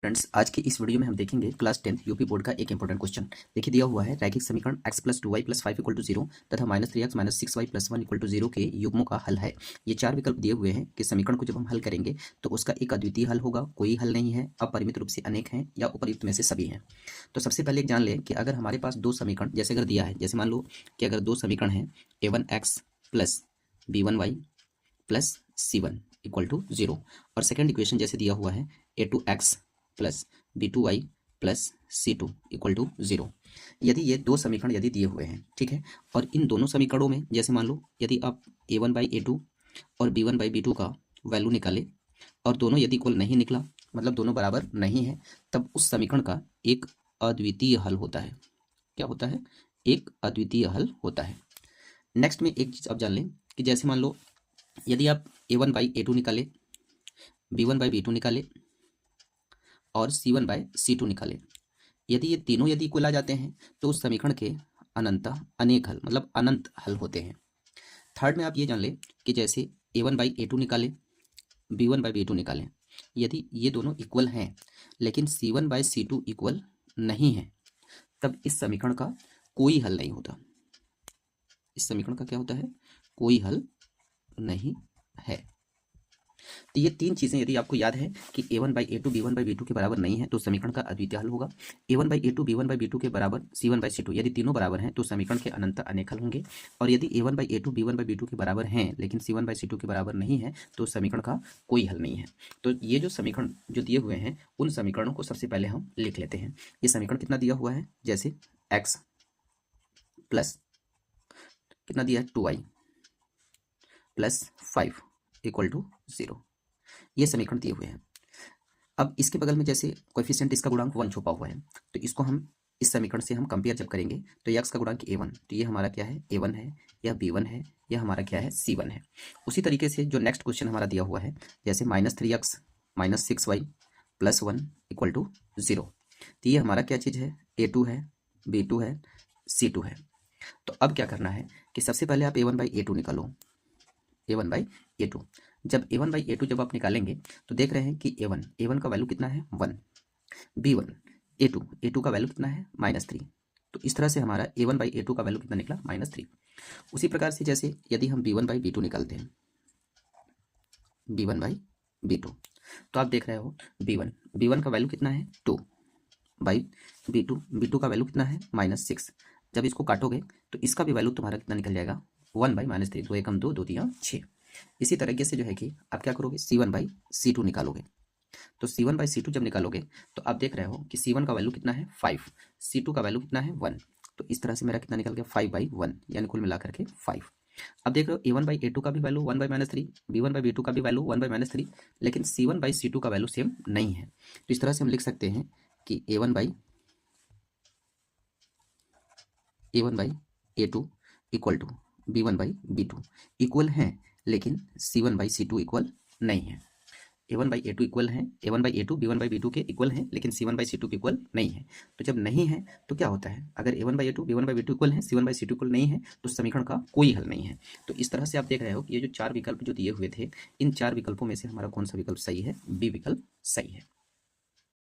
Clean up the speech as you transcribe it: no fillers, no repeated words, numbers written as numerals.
Friends, आज की इस वीडियो में हम देखेंगे क्लास 10 यूपी बोर्ड का एक इंपॉर्टेंट क्वेश्चन। देखिए दिया हुआ है रैखिक समीकरण x + 2y + 5 = 0 तथा -3x - 6y + 1 = 0 के युग्मों का हल है। ये चार विकल्प दिए हुए हैं कि समीकरण को जब हम हल करेंगे तो उसका एक अद्वितीय हल होगा, कोई हल नहीं है, अपरिमित रूप से अनेक हैं या उपर्युक्त में से सभी हैं। तो सबसे पहले एक जान लें कि अगर हमारे पास दो समीकरण जैसे अगर दिया है, जैसे मान लो कि अगर दो समीकरण हैं a1x + b1y + c1 = 0 और सेकेंड इक्वेशन जैसे दिया हुआ है a2x + b2y + c2 = 0। यदि ये दो समीकरण यदि दिए हुए हैं, ठीक है, और इन दोनों समीकरणों में जैसे मान लो यदि आप a1/a2 और b1/b2 का वैल्यू निकालें और दोनों यदि इक्वल नहीं निकला, मतलब दोनों बराबर नहीं है, तब उस समीकरण का एक अद्वितीय हल होता है। क्या होता है? एक अद्वितीय हल होता है। नेक्स्ट में एक चीज़ आप जान लें कि जैसे मान लो यदि आप a1/a2 निकालें, b1/b2 निकालें और c1/c2 निकालें, यदि ये तीनों यदि इक्वल आ जाते हैं तो उस समीकरण के अनंतः अनेक हल मतलब अनंत हल होते हैं। थर्ड में आप ये जान लें कि जैसे a1/a2 निकालें, b1/b2 निकालें, यदि ये दोनों इक्वल हैं लेकिन c1/c2 इक्वल नहीं है, तब इस समीकरण का कोई हल नहीं होता। इस समीकरण का क्या होता है? कोई हल नहीं है। तो ये तीन चीज़ें यदि आपको याद है कि a1/a2 b1/b2 के बराबर नहीं है तो समीकरण का अद्वितीय हल होगा। a1/a2 b1/b2 के बराबर c1/c2 यदि तीनों बराबर हैं तो समीकरण के अनंत अनेक हल होंगे। और यदि a1/a2 b1/b2 के बराबर हैं लेकिन c1/c2 के बराबर नहीं है तो समीकरण का कोई हल नहीं है। तो ये जो समीकरण जो दिए हुए हैं उन समीकरणों को सबसे पहले हम लिख लेते हैं। ये समीकरण कितना दिया हुआ है? जैसे x प्लस कितना दिया है? 2y + 5 = 0। ये समीकरण दिए हुए हैं। अब इसके बगल में जैसे कोएफिशिएंट इसका गुणांक 1 छुपा हुआ है, तो इसको हम इस समीकरण से हम कंपेयर जब करेंगे तो x का गुणांक a1, तो ये हमारा क्या है? a1 है, यह b1 है, यह हमारा क्या है? c1 है। उसी तरीके से जो नेक्स्ट क्वेश्चन हमारा दिया हुआ है जैसे -3x - 6y + 1 = 0, तो ये हमारा क्या चीज़ है? a2 है, b2 है, c2 है। तो अब क्या करना है कि सबसे पहले आप a1/a2 निकालो। a1/a2 जब a1/a2 जब आप निकालेंगे तो देख रहे हैं कि a1 का वैल्यू कितना है? 1, b1 a2 का वैल्यू कितना है? -3। तो इस तरह से हमारा a1/a2 का वैल्यू कितना निकला? -3। उसी प्रकार से जैसे यदि हम b1/b2 निकालते हैं, b1/b2, तो आप देख रहे हो b1 का वैल्यू कितना है? 2/b2 का वैल्यू कितना है? -6। जब इसको काटोगे तो इसका भी वैल्यू तुम्हारा कितना निकल जाएगा? 1/-3। 2 एकम 2, 2 तिया 6। इसी तरीके से जो है कि आप क्या करोगे? c1/c2 निकालोगे। तो c1/c2 जब निकालोगे तो आप देख रहे हो कि c1 का वैल्यू कितना है? 5, c2 का वैल्यू कितना है? 1। तो इस तरह से मेरा कितना निकल गया? 5/1, यानी कुल मिलाकर के 5। अब देख रहे हो a1/a2 का भी वैल्यू 1/-3, b1/b2 का भी वैल्यू 1/-3, लेकिन c1/c2 का वैल्यू सेम नहीं है। तो इस तरह से हम लिख सकते हैं कि a1/a2 equal to b1/b2 equal हैं, लेकिन c1/c2 इक्वल नहीं है। a1/a2 इक्वल हैं, a1/a2 b1/b2 के इक्वल हैं, लेकिन c1/c2 के इक्वल नहीं है। तो जब नहीं है तो क्या होता है? अगर a1/a2 b1/b2 इक्वल हैं, c1/c2 इक्वल नहीं है तो समीकरण का कोई हल नहीं है। तो इस तरह से आप देख रहे हो कि ये जो चार विकल्प जो दिए हुए थे, इन चार विकल्पों में से हमारा कौन सा विकल्प सही है? बी विकल्प सही है।